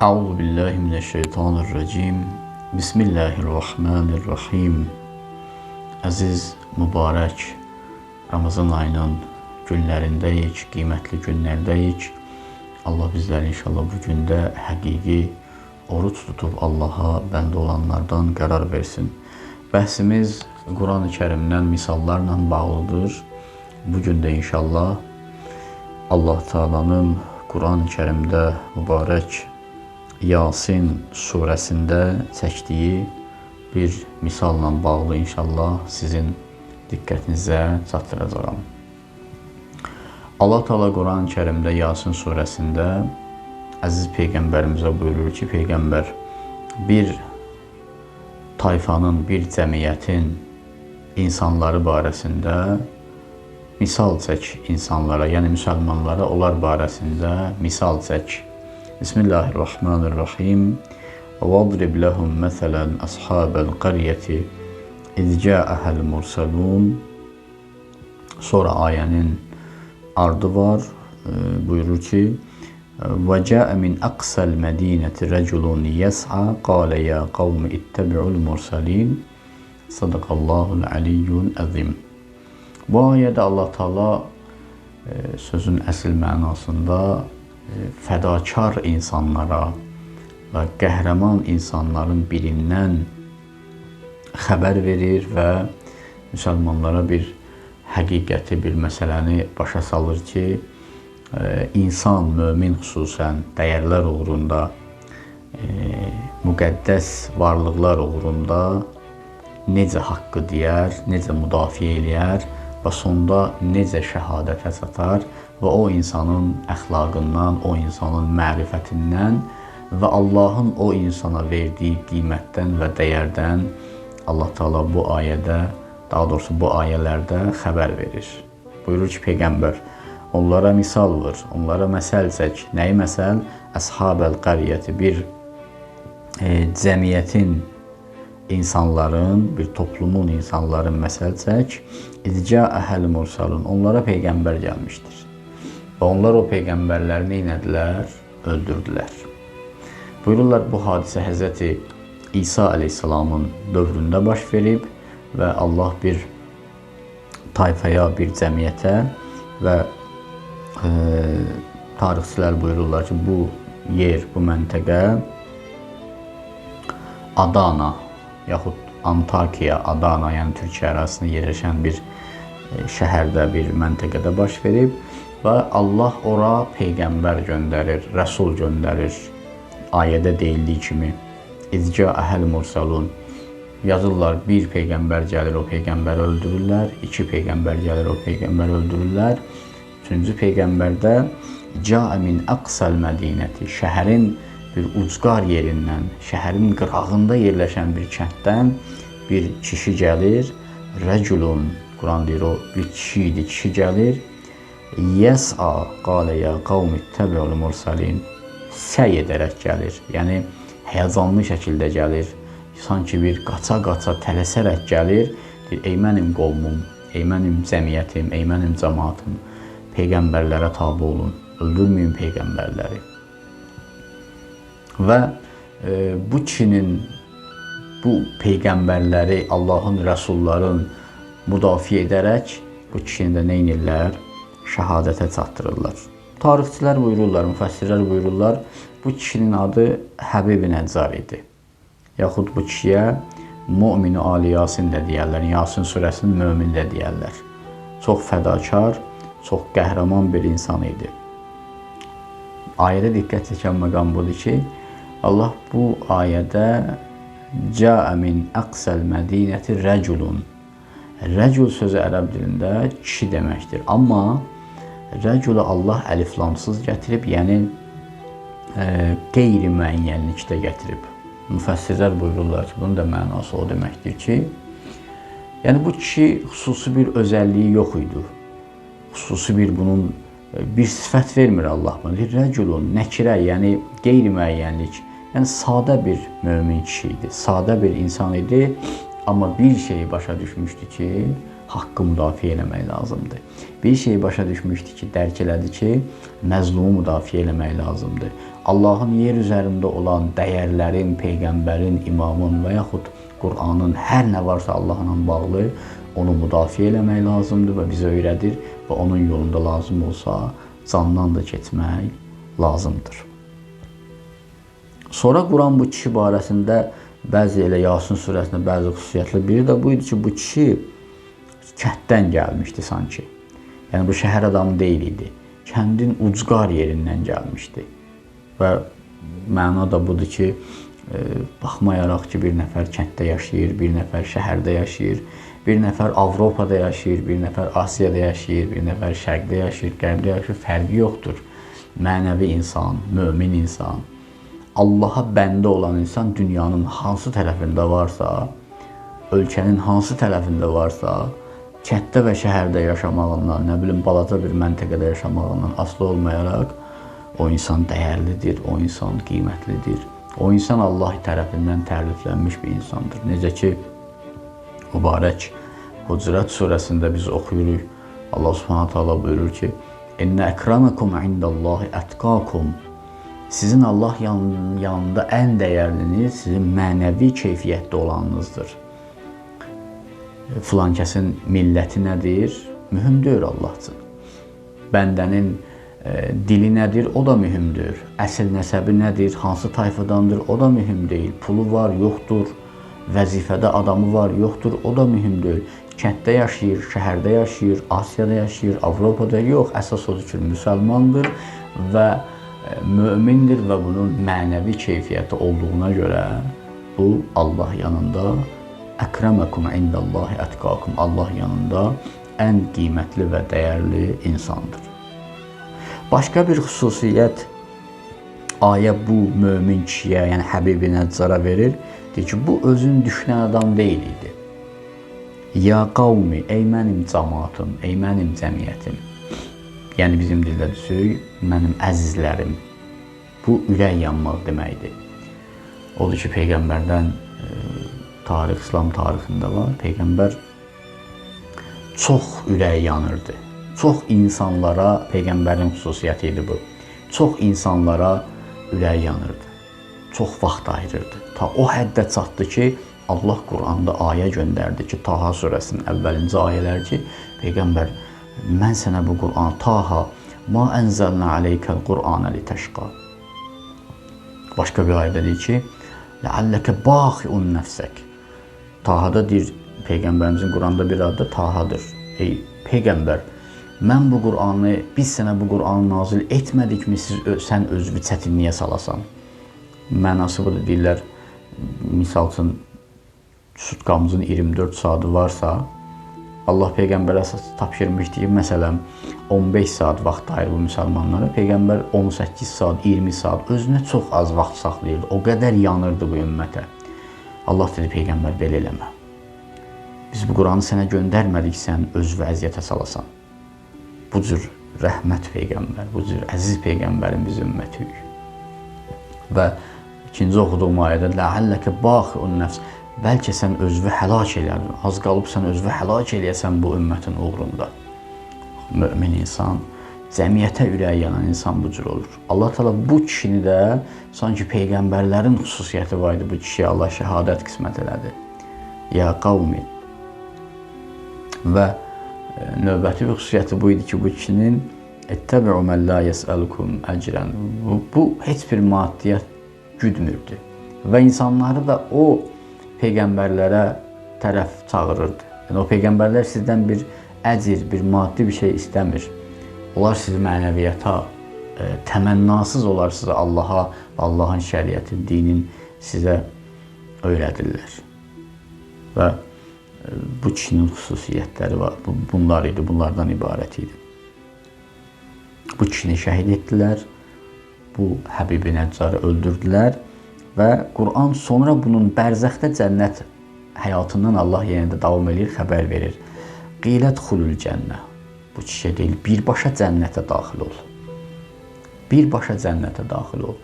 Euzu billahi mineşşeytanirracim. Bismillahirrahmanirrahim. Əziz, mübarək Ramazan ayının günlərindəyik, qiymətli günlərdəyik. Allah bizləri inşallah bu gündə həqiqi oruç tutub Allaha bəndə olanlardan qərar versin. Bəhsimiz Quran-ı Kərimdən misallarla bağlıdır. Bu gün də inşallah Allah Taala'nın Quran-ı Kərimdə mübarək Yasin surəsində çəkdiyi bir misalla bağlı inşallah sizin diqqətinizə çatdıracağam. Allah Teala Quran-ı Kərimdə Yasin surəsində əziz Peyğəmbərimizə buyurur ki, Peyğəmbər bir tayfanın, bir cəmiyyətin insanları barəsində misal çək insanlara, yəni müsəlmanlara onlar barəsində misal çək. Bismillahirrahmanirrahim. وَاضْرِبْ لَهُمْ مَثَلًا أَصْحَابَ الْقَرْيَةِ إِذْ جَاءَهَا الْمُرْسَلُونَ. Sonra ayənin ardı var, buyurur ki, وَجَاءَ مِنْ أَقْصَى الْمَد۪ينَةِ رَجُلٌ يَسْعَى قَالَ يَا قَوْمِ اتَّبِعُوا الْمُرْسَلِينَ. Sadaqallahul aliyyul əzim. Bu ayədə Allah Teala sözün əsl mənasında fədakar insanlara və qəhrəman insanların birindən xəbər verir və müsəlmanlara bir həqiqəti, bir məsələni başa salır ki, insan, mömin xüsusən dəyərlər uğrunda, müqəddəs varlıqlar uğrunda necə haqqı deyər, necə müdafiə eləyər və sonda necə şəhadətə çatar və o insanın əxlaqından, o insanın mərifətindən və Allahın o insana verdiyi qiymətdən və dəyərdən Allah Teala bu ayədə, daha doğrusu bu ayələrdə xəbər verir. Buyurur ki, Peyğəmbər onlara misal vur, onlara məsəl çək. Nəyi məsəl? Əshabəl qəriyyəti, bir cəmiyyətin insanların, bir toplumun insanların məsəl çək. İzca əhəl mursalun, onlara Peyğəmbər gəlmişdir. Və onlar o Peyğəmbərləri neynədilər? Öldürdülər. Buyururlar, bu hadisə Həzrəti İsa aleyhissalamın dövründə baş verib və Allah bir tayfaya, bir cəmiyyətə və tarixçilər buyururlar ki, bu yer, bu məntəqə Adana yaxud Antakiya, Adana, yəni Türkiyə ərazisində yerləşən bir şəhərdə, bir məntəqədə baş verib və Allah ora Peyğəmbər göndərir, Rəsul göndərir. Ayədə deyildiyi kimi İzca əhəl mursalun. Yazırlar, bir Peyğəmbər gəlir, o Peyğəmbəri öldürürlər. İki Peyğəmbər gəlir, o Peyğəmbəri öldürürlər. Üçüncü Peyğəmbərdə Câə min əqsəl mədinəti, şəhərin bir ucqar yerindən, şəhərin qırağında yerləşən bir kənddən bir kişi gəlir. Rəculun, Quran deyir, o bir kişi idi, kişi gəlir. Yəs'a qalə ya qavmi ittəbi'ul mursalin. Səy edərək gəlir, yəni həyəcanlı şəkildə gəlir. Sanki bir qaça-qaça, tələsərək gəlir. Deyir, ey mənim qovmum, ey mənim cəmiyyətim, ey mənim cəmaatım, Peyğəmbərlərə tabi olun, öldürməyin Peyğəmbərləri. Və bu kişinin, bu Peyğəmbərləri, Allahın, Rəsulların müdafiə edərək bu kişini də neynirlər? Şəhadətə çatdırırlar. Tarixçilər buyururlar, müfəssirlər buyururlar, bu kişinin adı Həbib Nəccar idi. Yaxud bu kişiyə Mümin-i Ali Yasin də deyərlər, Yasin surəsinin mömin də deyərlər. Çox fədakar, çox qəhrəman bir insan idi. Ayədə diqqət çəkən məqam budur ki, Allah bu ayədə Câə min əqsəl mədinəti rəculun. Rəcul sözü ərəb dilində kişi deməkdir. Amma rəculu Allah əliflamsız gətirib, yəni qeyri-müəyyənlikdə gətirib. Müfəssirlər buyururlar ki, bunun da mənası o deməkdir ki, yəni bu kişi xüsusi bir özəlliyi yox idi. Xüsusi bir bunun bir sifət vermir Allah buna. Bir rəculun, nəkirə, yəni qeyri-müəyyənlik. Yəni sadə bir mömin kişi idi, sadə bir insan idi. Amma bir şeyi başa düşmüşdü ki, haqqı müdafiə eləmək lazımdır. Bir şey başa düşmüşdü ki, dərk elədi ki, məzlumu müdafiə eləmək lazımdır. Allahın yer üzərində olan dəyərlərin, peyğəmbərin, imamın və yaxud Qur'anın hər nə varsa Allahla bağlı onu müdafiə eləmək lazımdır və bizə öyrədir və onun yolunda lazım olsa candan da keçmək lazımdır. Sonra Quran bu kişi barəsində bəzi elə Yasin surəsində bəzi xüsusiyyətli biri də bu idi ki, bu kişi kənddən gəlmişdi sanki. Yəni bu şəhər adamı deyil idi. Kəndin ucqar yerindən gəlmişdi. Və məna da budur ki, baxmayaraq ki, bir nəfər kənddə yaşayır, bir nəfər şəhərdə yaşayır, bir nəfər Avropada yaşayır, bir nəfər Asiyada yaşayır, bir nəfər Şərqdə yaşayır, Qərbdə yaşayır, fərqi yoxdur. Mənəvi insan, mömin insan, Allaha bəndə olan insan dünyanın hansı tərəfində varsa, ölkənin hansı tərəfində varsa, kənddə və şəhərdə yaşamağından, nə bilim, balaca bir məntəqədə yaşamağından asılı olmayaraq, o insan dəyərlidir, o insan qiymətlidir. O insan Allah tərəfindən təriflənmiş bir insandır. Necə ki, mübarək Hucurat surəsində biz oxuyuruq. Allah Subhanahu taala buyurur ki: "İnne ekramakum indallahi etqakum." Sizin Allah yanında ən dəyərliniz sizin mənəvi keyfiyyətdə olanınızdır. Filankəsin milləti nədir? Mühüm deyil Allah üçün. Bəndənin dili nədir? O da mühümdür. Əsl nəsəbi nədir? Hansı tayfadandır? O da mühüm deyil. Pulu var, yoxdur. Vəzifədə adamı var, yoxdur. O da mühüm deyil. Kənddə yaşayır, şəhərdə yaşayır, Asiyada yaşayır, Avropada yox. Əsas odur ki, müsəlmandır və mömindir və bunun mənəvi keyfiyyəti olduğuna görə bu Allah yanında əkrəməkum indallahi ətqakum, Allah yanında ən qiymətli və dəyərli insandır. Başqa bir xüsusiyyət ayə bu mömin kişiyə, yəni Həbibi Nəccara verir. Deyir ki, bu özün düşünən adam deyil idi. Ya qavmi, ey mənim cəmaatım, ey mənim cəmiyyətim. Yəni bizim dildə desək, mənim əzizlərim. Bu ürək yanmaq deməkdir. Odur ki, Peyğəmbərdən tarix, İslam tarixində var. Peyğəmbər çox ürək yanırdı. Çox insanlara, Peyğəmbərin xüsusiyyəti idi bu. Çox insanlara ürək yanırdı. Çox vaxt ayırırdı. Ta o həddə çatdı ki, Allah Quranda ayə göndərdi ki, Taha surəsinin əvvəlinci ayələr ki, Peyğəmbər, mən sənə bu Qur'an, Taha, ma ənzəlnə aleykəl Qur'anə li təşqa. Başqa bir ayədə deyir ki, ləalləkə baxiun nəfsək. Tahada deyir, Peyğəmbərimizin Qur'anda bir adı Tahadır. Ey Peyğəmbər, mən bu Qur'anı, biz sənə bu Qur'anı nazil etmədikmi, sən özünü çətinliyə salasan. Mənası budur, deyirlər, misal üçün, sutqamızın 24 saatı varsa, Allah Peyğəmbərə tapşırmışdı ki, məsələn, 15 saat vaxt ayır bu müsəlmanlara. Peyğəmbər 18 saat, 20 saat özünə çox az vaxt saxlayırdı. O qədər yanırdı bu ümmətə. Allah dedi, Peyğəmbər, belə eləmə. Biz bu Quranı sənə göndərmədik, sən özünü əziyyətə salasan. Bu cür rəhmət Peyğəmbər, bu cür əziz Peyğəmbərin biz ümmətiyik. Və ikinci oxuduğum ayədə, ləalləkə baxiun nəfs. Bəlkə sən özünü həlak elədin, az qalıb sən özünü həlak eləyəsən bu ümmətin uğrunda. Mömin insan, cəmiyyətə ürək yanan insan bu cür olur. Allah Teala bu kişini də sanki Peyğəmbərlərin xüsusiyyəti var idi, bu kişiyə Allah şəhadət qismət elədi. Ya qavmi. Və növbəti bir xüsusiyyəti bu idi ki, bu kişinin ettəbi'u mən la yəsəlukum əcrən. Bu heç bir maddiyyət güdmürdü. Və insanları da o Peyğəmbərlərə tərəf çağırırdı. Yəni, o Peyğəmbərlər sizdən bir əcr, bir maddi bir şey istəmir. Onlar sizi mənəviyyata, təmənnasız olar sizə Allaha, Allahın şəriətin, dinin sizə öyrədirlər. Və bu kişinin xüsusiyyətləri var. Bunlar idi, bunlardan ibarət idi. Bu kişini şəhid etdilər, bu Həbibi Nəccarı öldürdülər. Və Qur'an sonra bunun bərzəxdə cənnət həyatından Allah yenə də davam edir, xəbər verir. Qilət xulul cənnə. Bu kişiyə deyil, birbaşa cənnətə daxil ol. Birbaşa cənnətə daxil ol.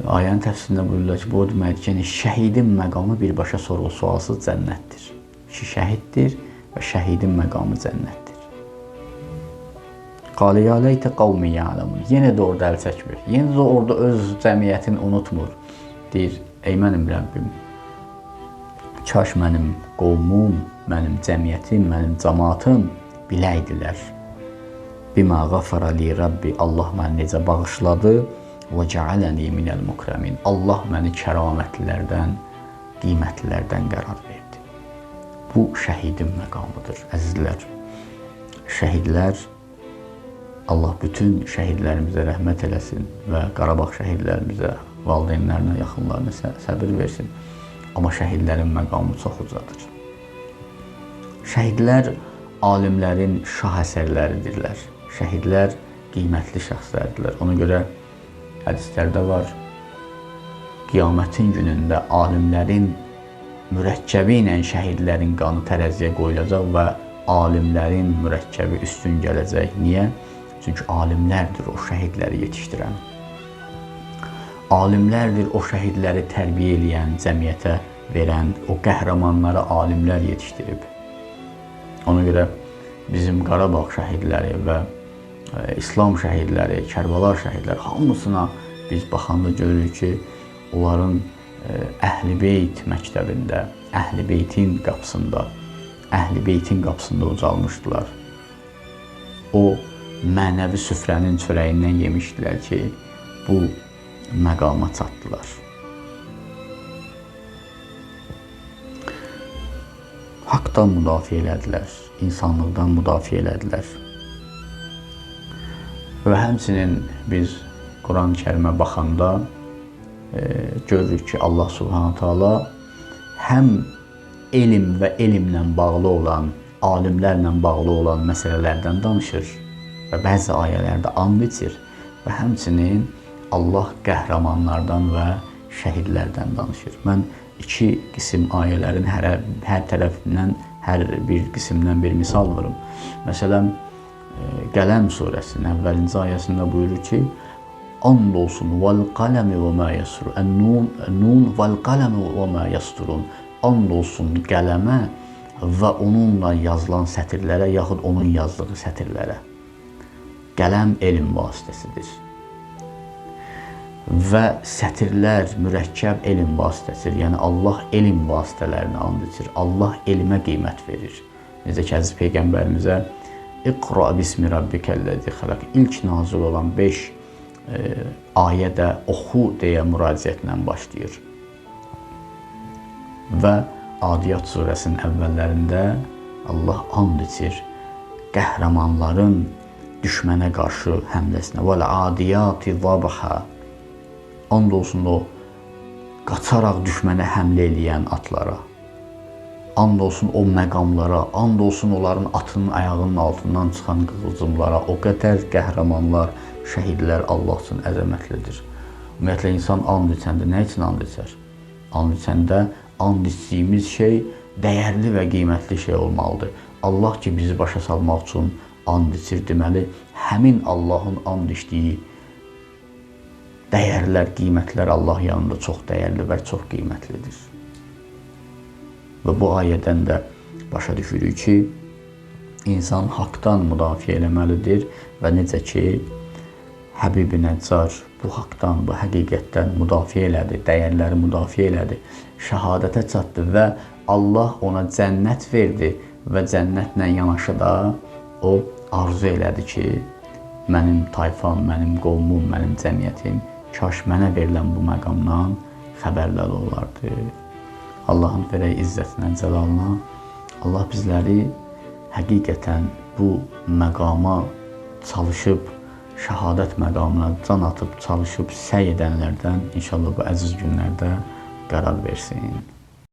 Ayənin təfsirində buyurulur ki, bu o deməkdir ki, yəni şəhidin məqamı birbaşa sorğu-sualsız cənnətdir. Kişi şəhiddir və şəhidin məqamı cənnətdir. Qalə ya leytə qavmi ya'lemun. Yenə də orada əl çəkmir. Yenə də orada öz cəmiyyətini unutmur. Deyir, ey mənim Rəbbim, kaş mənim qovmum, mənim cəmiyyətim, mənim cəmaatım biləydilər. Bima ğafara li Rabbi, Allah məni necə bağışladı və cəaləni minəl mukremin. Allah məni kəramətlilərdən, qiymətlilərdən qərar verdi. Bu şəhidin məqamıdır, əzizlər. Şəhidlər, Allah bütün şəhidlərimizə rəhmət eləsin və Qarabağ şəhidlərimizə, valideynlərinə, yaxınlarına səbir versin. Amma şəhidlərin məqamı çox ucadır. Şəhidlər alimlərin şah əsərləridirlər. Şəhidlər qiymətli şəxslərdirlər. Ona görə hədislərdə var, qiyamətin günündə alimlərin mürəkkəbi ilə şəhidlərin qanı tərəziyə qoyulacaq və alimlərin mürəkkəbi üstün gələcək. Niyə? Çünki alimlərdir o şəhidləri yetişdirən. Alimlərdir o şəhidləri tərbiyə eləyən, cəmiyyətə verən, o qəhrəmanları alimlər yetişdirib. Ona görə bizim Qarabağ şəhidləri və İslam şəhidləri, Kərbəla şəhidləri hamısına biz baxanda görürük ki, onların Əhl-i Beyt məktəbində, Əhl-i Beytin qapısında ucalmışdılar. O mənəvi süfrənin çörəyindən yemişdilər ki, bu məqama çatdılar. Haqdan müdafiə elədilər, insanlıqdan müdafiə elədilər. Və həmçinin biz Quran-ı Kərimə baxanda görürük ki, Allah Subhanahu Taala həm elm və elmlə bağlı olan, alimlərlə bağlı olan məsələlərdən danışır və bəzi ayələrdə and içir və həmçinin Allah qəhrəmanlardan və şəhidlərdən danışır. Mən iki qism ayələrin hər tərəfindən, hər bir qismdən bir misal vurum. Məsələn, Qələm surəsinin əvvəlinci ayəsində buyurur ki, and olsun vel qalemi və ma yasturun. Nun vel qalemi və ma yasturun. And olsun qələmə və onunla yazılan sətirlərə, yaxud onun yazdığı sətirlərə. Qələm elm vasitəsidir. Və sətirlər mürəkkəb elm vasitəsidir. Yəni Allah elm vasitələrini and içir. Allah elmə qiymət verir. Necə ki, əziz Peyğəmbərimizə İqra bismi rabbikəl-ləzi xalaq. İlk nazil olan 5 ayədə oxu deyə müraciətlə başlayır. Və Adiyyat surəsinin əvvəllərində Allah and içir qəhrəmanların düşmənə qarşı həmləsinə. Vəl-adiyati zabha. And olsun o qaçaraq düşmənə həmlə eləyən atlara. And olsun o məqamlara, and olsun onların atının ayağının altından çıxan qığılcımlara. O qədər qəhrəmanlar, şəhidlər Allah üçün əzəmətlidir. Ümumiyyətlə, insan and içəndə nə üçün and içər? And içəndə and içdiyimiz şey dəyərli və qiymətli şey olmalıdır. Allah ki, bizi başa salmaq üçün and içir. Deməli, həmin Allahın and içdiyi dəyərlər, qiymətlər Allah yanında çox dəyərli və çox qiymətlidir. Və bu ayədən də başa düşürük ki, insan haqdan müdafiə eləməlidir və necə ki, Həbib-i Nəccar bu haqdan, bu həqiqətdən müdafiə elədi, dəyərləri müdafiə elədi, şəhadətə çatdı və Allah ona cənnət verdi və cənnətlə yanaşı da o arzu elədi ki, mənim tayfam, mənim qovmum, mənim cəmiyyətim kaş mənə verilən bu məqamdan xəbərlər olardı. Allahın verək izzətinə, cəlalına, Allah bizləri həqiqətən bu məqama çalışıb, şəhadət məqamına can atıb, çalışıb, səy edənlərdən inşallah bu əziz günlərdə qərar versin.